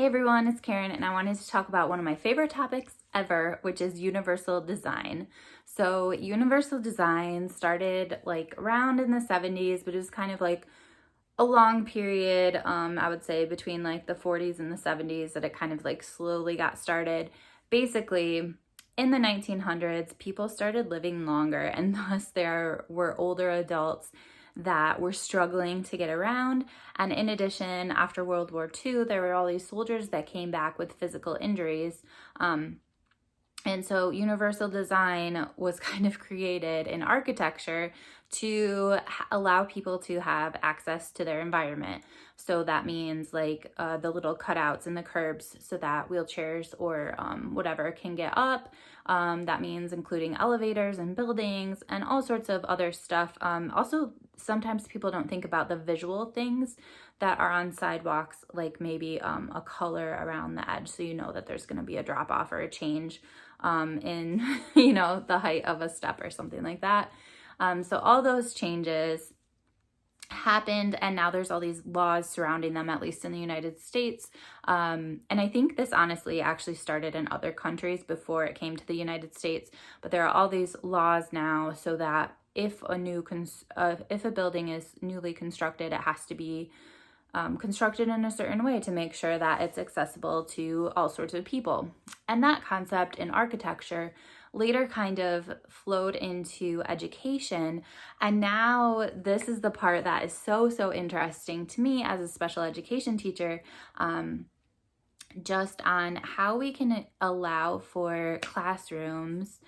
Hey everyone, it's Karen, and I wanted to talk about one of my favorite topics ever, which is universal design. So, universal design started like around in the 70s, but it was kind of like a long period, I would say between like the 40s and the 70s, that it kind of like slowly got started. Basically, in the 1900s, people started living longer, and thus there were older adults that were struggling to get around. And in addition, after World War II, there were all these soldiers that came back with physical injuries. And so universal design was kind of created in architecture to allow people to have access to their environment. So that means like the little cutouts in the curbs so that wheelchairs or whatever can get up. That means including elevators and buildings and all sorts of other stuff. Also, sometimes people don't think about the visual things that are on sidewalks, like maybe a color around the edge so you know that there's going to be a drop off or a change in the height of a step or something like that. So all those changes happened, and now there's all these laws surrounding them, at least in the United States. And I think this honestly actually started in other countries before it came to the United States, but there are all these laws now so that if a building is newly constructed, it has to be constructed in a certain way to make sure that it's accessible to all sorts of people. And that concept in architecture later kind of flowed into education. And now this is the part that is so interesting to me as a special education teacher, just on how we can allow for classrooms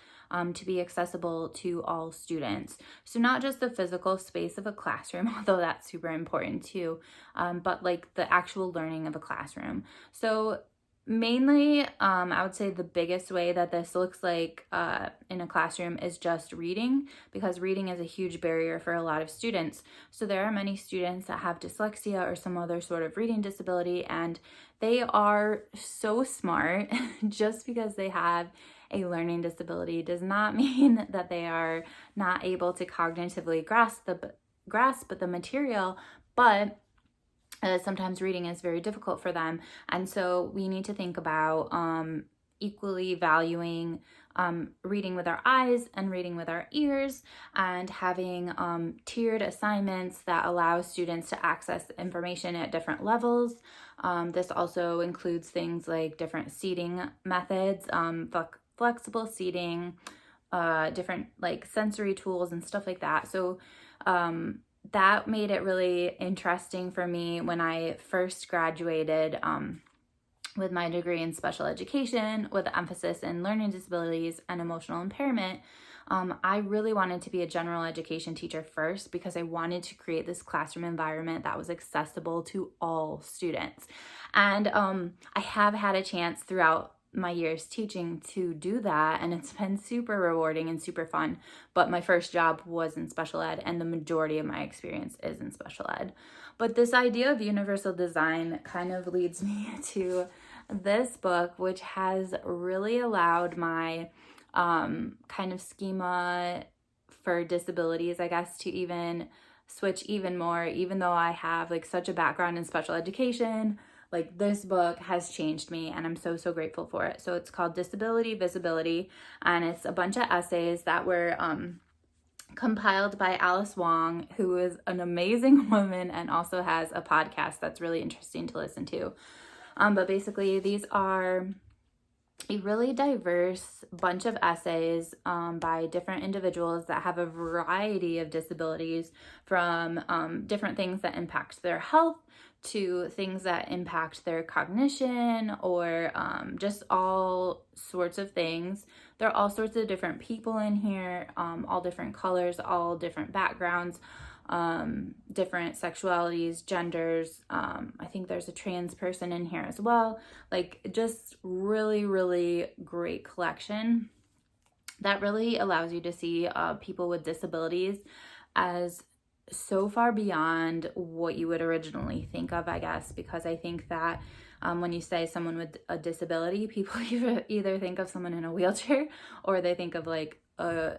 to be accessible to all students. So not just the physical space of a classroom, although that's super important too, but like the actual learning of a classroom. So mainly, I would say the biggest way that this looks like in a classroom is just reading, because reading is a huge barrier for a lot of students. So there are many students that have dyslexia or some other sort of reading disability, and they are so smart. Just because they have a learning disability does not mean that they are not able to cognitively grasp the material, but sometimes reading is very difficult for them. And so we need to think about equally valuing reading with our eyes and reading with our ears, and having tiered assignments that allow students to access information at different levels. This also includes things like different seating methods, flexible seating, different like sensory tools and stuff like that. So that made it really interesting for me when I first graduated with my degree in special education with emphasis in learning disabilities and emotional impairment. I really wanted to be a general education teacher first, because I wanted to create this classroom environment that was accessible to all students. And I have had a chance throughout my years teaching to do that, and it's been super rewarding and super fun. But my first job was in special ed, and the majority of my experience is in special ed. But this idea of universal design kind of leads me to this book, which has really allowed my kind of schema for disabilities, I guess, to even switch even more, even though I have like such a background in special education. Like, this book has changed me, and I'm so grateful for it. So it's called Disability Visibility, and it's a bunch of essays that were compiled by Alice Wong, who is an amazing woman and also has a podcast that's really interesting to listen to. But basically, these are a really diverse bunch of essays by different individuals that have a variety of disabilities, from different things that impact their health to things that impact their cognition, or just all sorts of things. There are all sorts of different people in here, all different colors, all different backgrounds, different sexualities, genders. I think there's a trans person in here as well. Like, just really great collection that really allows you to see people with disabilities as so far beyond what you would originally think of, I guess, because I think that when you say someone with a disability, people either think of someone in a wheelchair, or they think of like a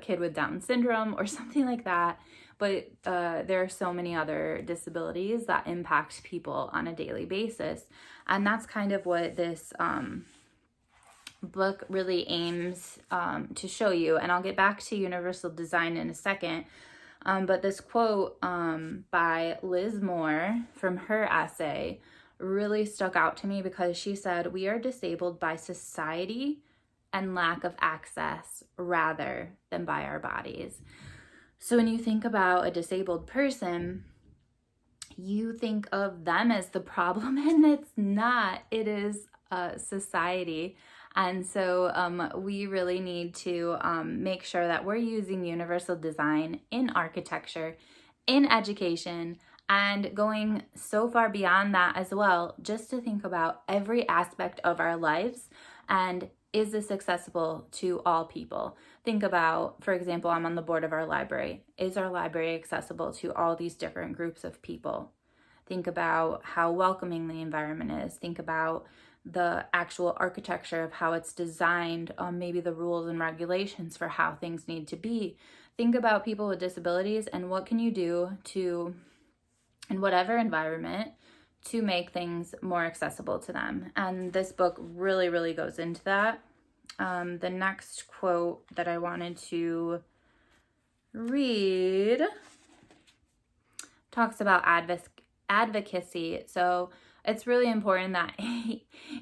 kid with Down syndrome or something like that. but there are so many other disabilities that impact people on a daily basis. And that's kind of what this book really aims to show you. And I'll get back to universal design in a second. But this quote by Liz Moore from her essay really stuck out to me because she said, "We are disabled by society and lack of access rather than by our bodies." So when you think about a disabled person, you think of them as the problem, and it's not. It is society. And so we really need to make sure that we're using universal design in architecture, in education, and going so far beyond that as well, just to think about every aspect of our lives and is this accessible to all people? Think about, for example, I'm on the board of our library. Is our library accessible to all these different groups of people? Think about how welcoming the environment is. Think about the actual architecture of how it's designed, maybe the rules and regulations for how things need to be. Think about people with disabilities and what can you do to, in whatever environment, to make things more accessible to them. And this book really, really goes into that. The next quote that I wanted to read talks about advocacy. So it's really important that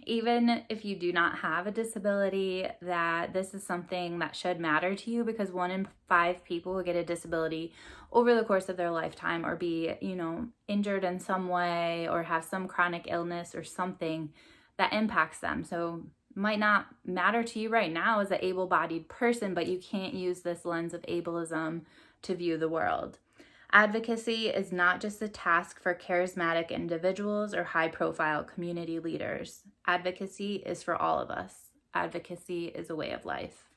even if you do not have a disability, that this is something that should matter to you, because 1 in 5 people will get a disability over the course of their lifetime or be, injured in some way or have some chronic illness or something that impacts them. So might not matter to you right now as an able-bodied person, but you can't use this lens of ableism to view the world. Advocacy is not just a task for charismatic individuals or high-profile community leaders. Advocacy is for all of us. Advocacy is a way of life.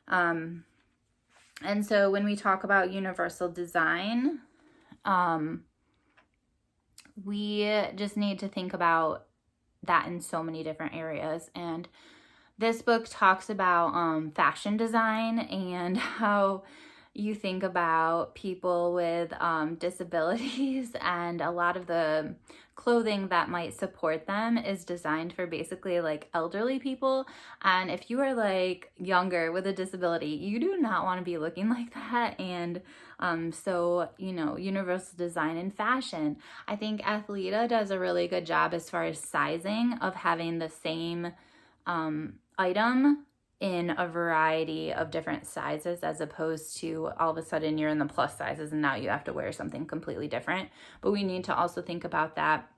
And so when we talk about universal design, we just need to think about that in so many different areas. And this book talks about fashion design and how you think about people with disabilities, and a lot of the clothing that might support them is designed for basically like elderly people. And if you are like younger with a disability, you do not want to be looking like that. And so, universal design in fashion. I think Athleta does a really good job as far as sizing, of having the same item in a variety of different sizes, as opposed to all of a sudden you're in the plus sizes and now you have to wear something completely different. But we need to also think about that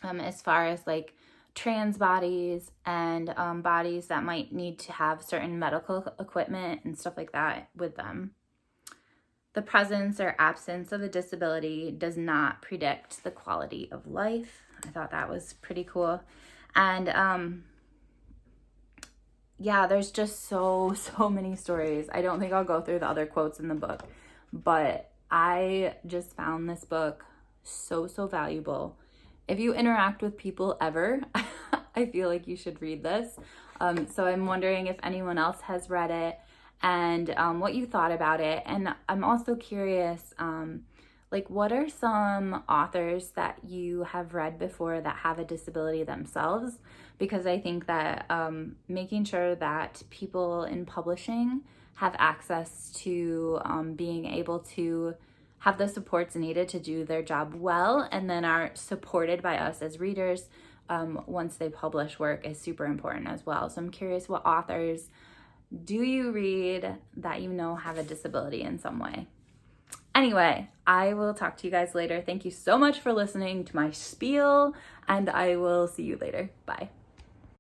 as far as like trans bodies and bodies that might need to have certain medical equipment and stuff like that with them. The presence or absence of a disability does not predict the quality of life. I thought that was pretty cool. And yeah, there's just so many stories. I don't think I'll go through the other quotes in the book, but I just found this book so valuable. If you interact with people ever, I feel like you should read this. So I'm wondering if anyone else has read it and what you thought about it. And I'm also curious, what are some authors that you have read before that have a disability themselves? Because I think that making sure that people in publishing have access to being able to have the supports needed to do their job well, and then are supported by us as readers once they publish work, is super important as well. So I'm curious, what authors do you read that have a disability in some way? Anyway, I will talk to you guys later. Thank you so much for listening to my spiel, and I will see you later. Bye.